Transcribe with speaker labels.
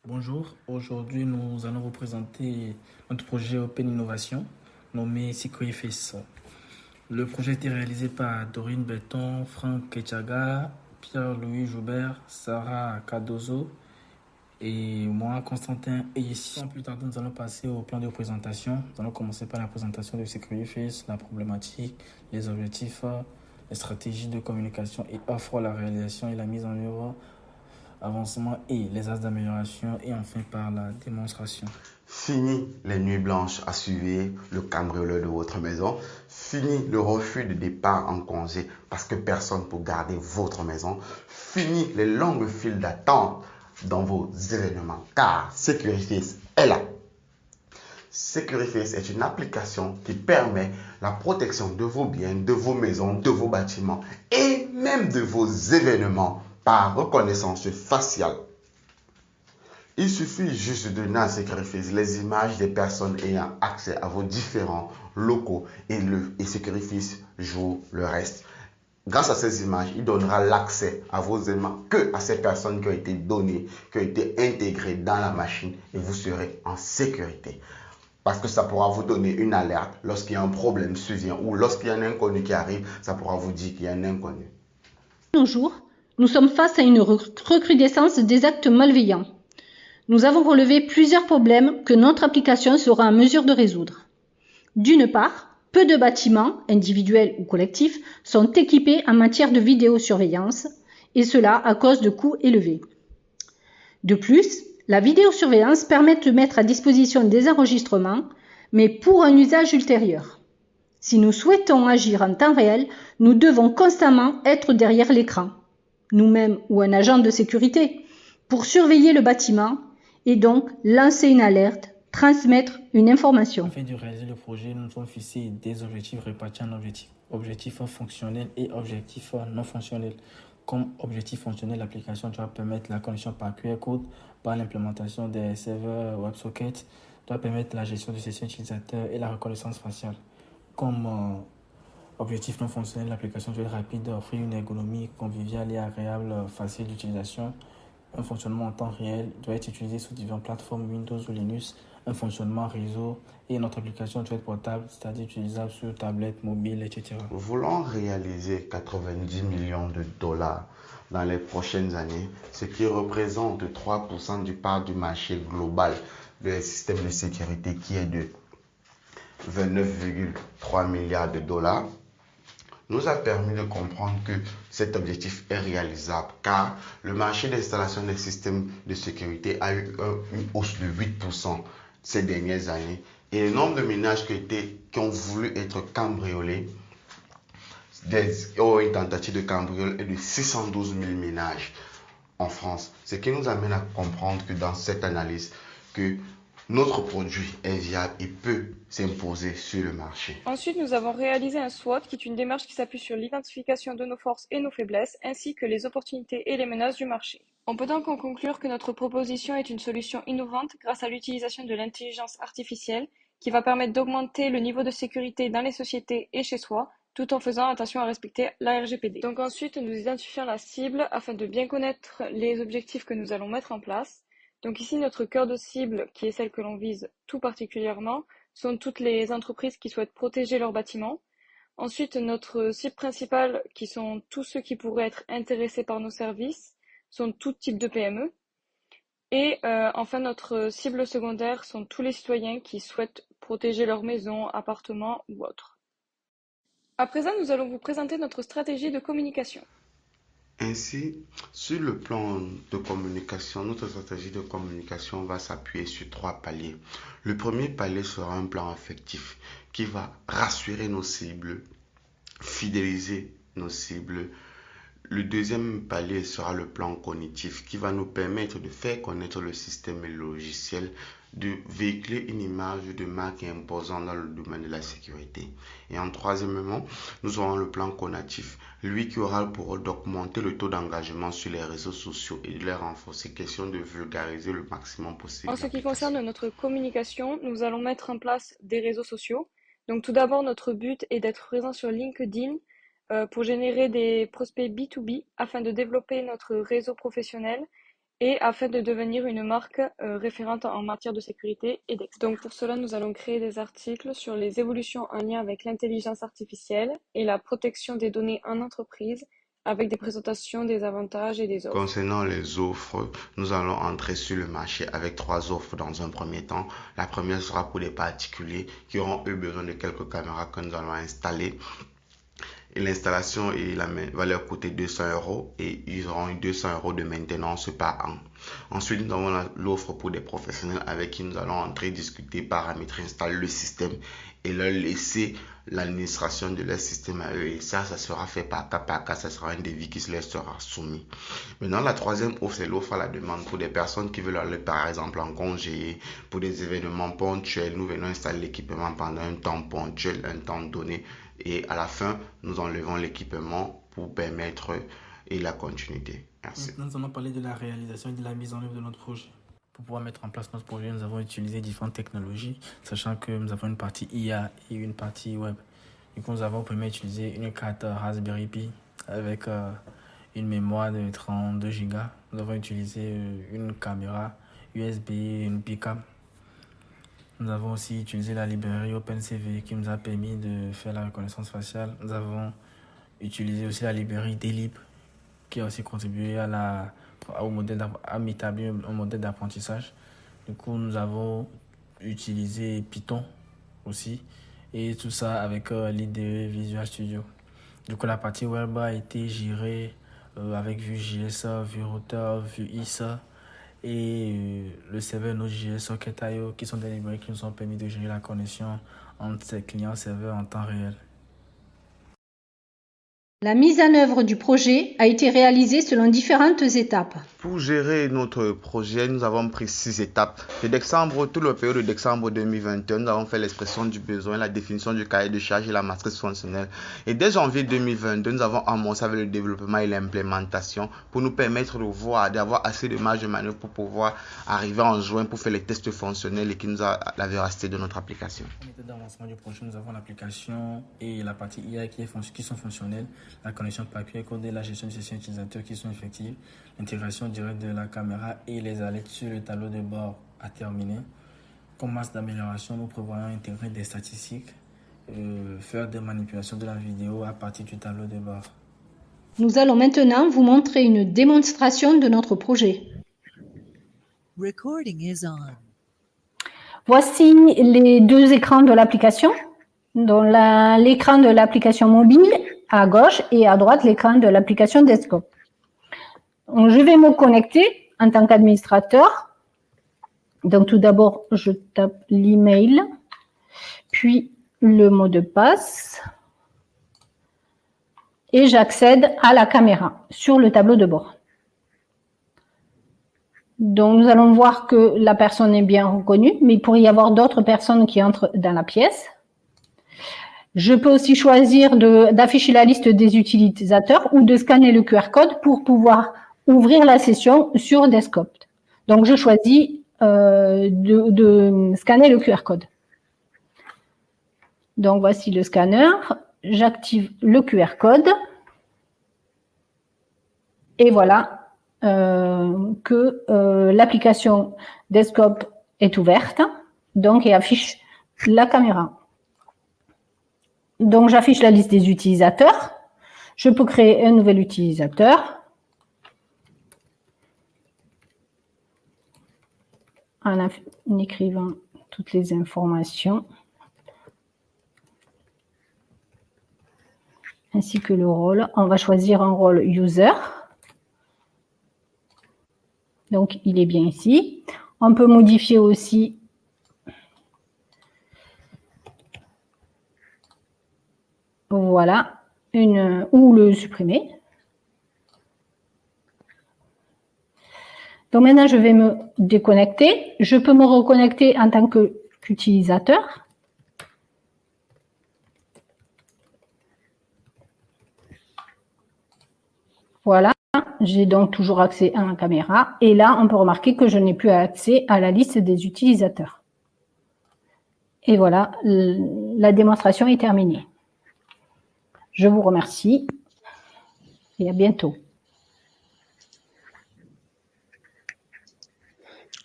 Speaker 1: Bonjour, aujourd'hui nous allons vous présenter notre projet Open Innovation nommé Securiface. Le projet a été réalisé par Dorine Béton, Franck Kechaga, Pierre-Louis Joubert, Sarah Cardozo et moi, Constantin Eyessi. Sans plus tarder, nous allons passer au plan de présentation. Nous allons commencer par la présentation de Securiface, la problématique, les objectifs, les stratégies de communication et offre, la réalisation et la mise en œuvre, avancement et les axes d'amélioration, et enfin par la démonstration.
Speaker 2: Fini les nuits blanches à suivre le cambrioleur de votre maison. Fini le refus de départ en congé parce que personne pour garder votre maison. Fini les longues files d'attente dans vos événements car Securiface est là. Securiface est une application qui permet la protection de vos biens, de vos maisons, de vos bâtiments et même de vos événements par reconnaissance faciale. Il suffit juste de donner à Securiface les images des personnes ayant accès à vos différents locaux et Securiface joue le reste. Grâce à ces images, il donnera l'accès à vos éléments que à ces personnes qui ont été données, qui ont été intégrées dans la machine et vous serez en sécurité. Parce que ça pourra vous donner une alerte lorsqu'il y a un problème survient ou lorsqu'il y a un inconnu qui arrive, ça pourra vous dire qu'il y a un inconnu.
Speaker 3: De nos jours, nous sommes face à une recrudescence des actes malveillants. Nous avons relevé plusieurs problèmes que notre application sera en mesure de résoudre. D'une part, peu de bâtiments, individuels ou collectifs, sont équipés en matière de vidéosurveillance, et cela à cause de coûts élevés. De plus, la vidéosurveillance permet de mettre à disposition des enregistrements, mais pour un usage ultérieur. Si nous souhaitons agir en temps réel, nous devons constamment être derrière l'écran, nous-mêmes ou un agent de sécurité, pour surveiller le bâtiment et donc lancer une alerte, transmettre une information.
Speaker 1: Afin de réaliser le projet, nous avons fixé des objectifs répartis en objectifs fonctionnels et objectifs non fonctionnels. Comme objectif fonctionnel, l'application doit permettre la connexion par QR code, par l'implémentation des serveurs WebSocket, doit permettre la gestion du session utilisateur et la reconnaissance faciale. Comme objectif non fonctionnel, l'application doit être rapide, offrir une ergonomie conviviale et agréable, facile d'utilisation. Un fonctionnement en temps réel doit être utilisé sur différentes plateformes Windows ou Linux. Un fonctionnement réseau et notre application doit être portable, c'est-à-dire utilisable sur tablette, mobile, etc.
Speaker 2: Nous voulons réaliser 90 millions de dollars dans les prochaines années, ce qui représente 3% du part du marché global des systèmes de sécurité qui est de 29,3 milliards de dollars. Nous a permis de comprendre que cet objectif est réalisable car le marché d'installation des systèmes de sécurité a eu une hausse de 8% ces dernières années et le nombre de ménages qui ont voulu être cambriolés, une tentative de cambriole est de 612 000 ménages en France. Ce qui nous amène à comprendre que dans cette analyse, que notre produit est viable et peut s'imposer sur le marché.
Speaker 4: Ensuite, nous avons réalisé un SWOT, qui est une démarche qui s'appuie sur l'identification de nos forces et nos faiblesses, ainsi que les opportunités et les menaces du marché. On peut donc en conclure que notre proposition est une solution innovante grâce à l'utilisation de l'intelligence artificielle qui va permettre d'augmenter le niveau de sécurité dans les sociétés et chez soi, tout en faisant attention à respecter la RGPD. Donc ensuite, nous identifions la cible afin de bien connaître les objectifs que nous allons mettre en place. Donc ici, notre cœur de cible, qui est celle que l'on vise tout particulièrement, sont toutes les entreprises qui souhaitent protéger leurs bâtiments. Ensuite, notre cible principale, qui sont tous ceux qui pourraient être intéressés par nos services, sont tout type de PME. Et enfin, notre cible secondaire sont tous les citoyens qui souhaitent protéger leur maison, appartement ou autre. À présent, nous allons vous présenter notre stratégie de communication.
Speaker 2: Ainsi, sur le plan de communication, notre stratégie de communication va s'appuyer sur 3 paliers. Le premier palier sera un plan affectif qui va rassurer nos cibles, fidéliser nos cibles. Le deuxième palier sera le plan cognitif qui va nous permettre de faire connaître le système et le logiciel, de véhiculer une image de marque imposante dans le domaine de la sécurité. Et en troisièmement, nous aurons le plan conatif, lui qui aura pour rôle d'augmenter le taux d'engagement sur les réseaux sociaux et de les renforcer, question de vulgariser le maximum possible.
Speaker 4: En ce qui concerne notre communication, nous allons mettre en place des réseaux sociaux. Donc tout d'abord, notre but est d'être présent sur LinkedIn pour générer des prospects B2B afin de développer notre réseau professionnel et afin de devenir une marque référente en matière de sécurité et d'expérience. Donc pour cela, nous allons créer des articles sur les évolutions en lien avec l'intelligence artificielle et la protection des données en entreprise, avec des présentations des avantages et des offres.
Speaker 2: Concernant les offres, nous allons entrer sur le marché avec 3 offres dans un premier temps. La première sera pour les particuliers qui auront eu besoin de quelques caméras que nous allons installer. Et l'installation va leur coûter 200 € et ils auront eu 200 € de maintenance par an. Ensuite, nous avons l'offre pour des professionnels avec qui nous allons entrer, discuter, paramétrer, installer le système et leur laisser l'administration de leur système à eux. Et ça sera fait par cas, ça sera un devis qui leur sera soumis. Maintenant, la troisième offre, c'est l'offre à la demande pour des personnes qui veulent aller par exemple en congé, pour des événements ponctuels. Nous venons installer l'équipement pendant un temps ponctuel, un temps donné. Et à la fin, nous enlevons l'équipement pour permettre la continuité. Merci.
Speaker 1: Maintenant, nous allons parler de la réalisation et de la mise en œuvre de notre projet. Pour pouvoir mettre en place notre projet, nous avons utilisé différentes technologies, sachant que nous avons une partie IA et une partie web. Du coup, nous avons premièrement utilisé une carte Raspberry Pi avec une mémoire de 32 Go. Nous avons utilisé une caméra USB et une Picam. Nous avons aussi utilisé la librairie OpenCV qui nous a permis de faire la reconnaissance faciale. Nous avons utilisé aussi la librairie Delib qui a aussi contribué à m'établir un modèle d'apprentissage. Du coup, nous avons utilisé Python aussi et tout ça avec l'IDE Visual Studio. Du coup, la partie web a été gérée avec Vue.js, Vue Router, Vue ISA et le serveur Node.js Socket.io qui sont des librairies qui nous ont permis de gérer la connexion entre ces clients-serveurs en temps réel.
Speaker 3: La mise en œuvre du projet a été réalisée selon différentes étapes.
Speaker 2: Pour gérer notre projet, nous avons pris 6 étapes. Tout le période de décembre 2021, nous avons fait l'expression du besoin, la définition du cahier de charge et la matrice fonctionnelle. Et dès janvier 2022, nous avons amorcé avec le développement et l'implémentation pour nous permettre d'avoir assez de marge de manœuvre pour pouvoir arriver en juin pour faire les tests fonctionnels et qui nous a la véracité de notre application.
Speaker 1: En méthode d'avancement du projet, nous avons l'application et la partie IA qui sont fonctionnelles, la connexion par QR code et la gestion des sessions utilisateurs qui sont effectives, l'intégration directe de la caméra et les alertes sur le tableau de bord à terminer. Comme masse d'amélioration, nous prévoyons intégrer des statistiques, faire des manipulations de la vidéo à partir du tableau de bord.
Speaker 3: Nous allons maintenant vous montrer une démonstration de notre projet.
Speaker 5: Recording is on.
Speaker 3: Voici les deux écrans de l'application. Donc l'écran de l'application mobile à gauche et à droite l'écran de l'application desktop. Donc, je vais me connecter en tant qu'administrateur. Donc tout d'abord, je tape l'email, puis le mot de passe et j'accède à la caméra sur le tableau de bord. Donc nous allons voir que la personne est bien reconnue, mais il pourrait y avoir d'autres personnes qui entrent dans la pièce. Je peux aussi choisir d'afficher la liste des utilisateurs ou de scanner le QR code pour pouvoir ouvrir la session sur Desktop. Donc, je choisis de scanner le QR code. Donc, voici le scanner. J'active le QR code. Et voilà que l'application Desktop est ouverte. Donc, et affiche la caméra. Donc, j'affiche la liste des utilisateurs. Je peux créer un nouvel utilisateur en écrivant toutes les informations ainsi que le rôle. On va choisir un rôle user. Donc, il est bien ici. On peut modifier aussi voilà, ou le supprimer. Donc maintenant, je vais me déconnecter. Je peux me reconnecter en tant qu'utilisateur. Voilà, j'ai donc toujours accès à la caméra. Et là, on peut remarquer que je n'ai plus accès à la liste des utilisateurs. Et voilà, la démonstration est terminée. Je vous remercie et à bientôt.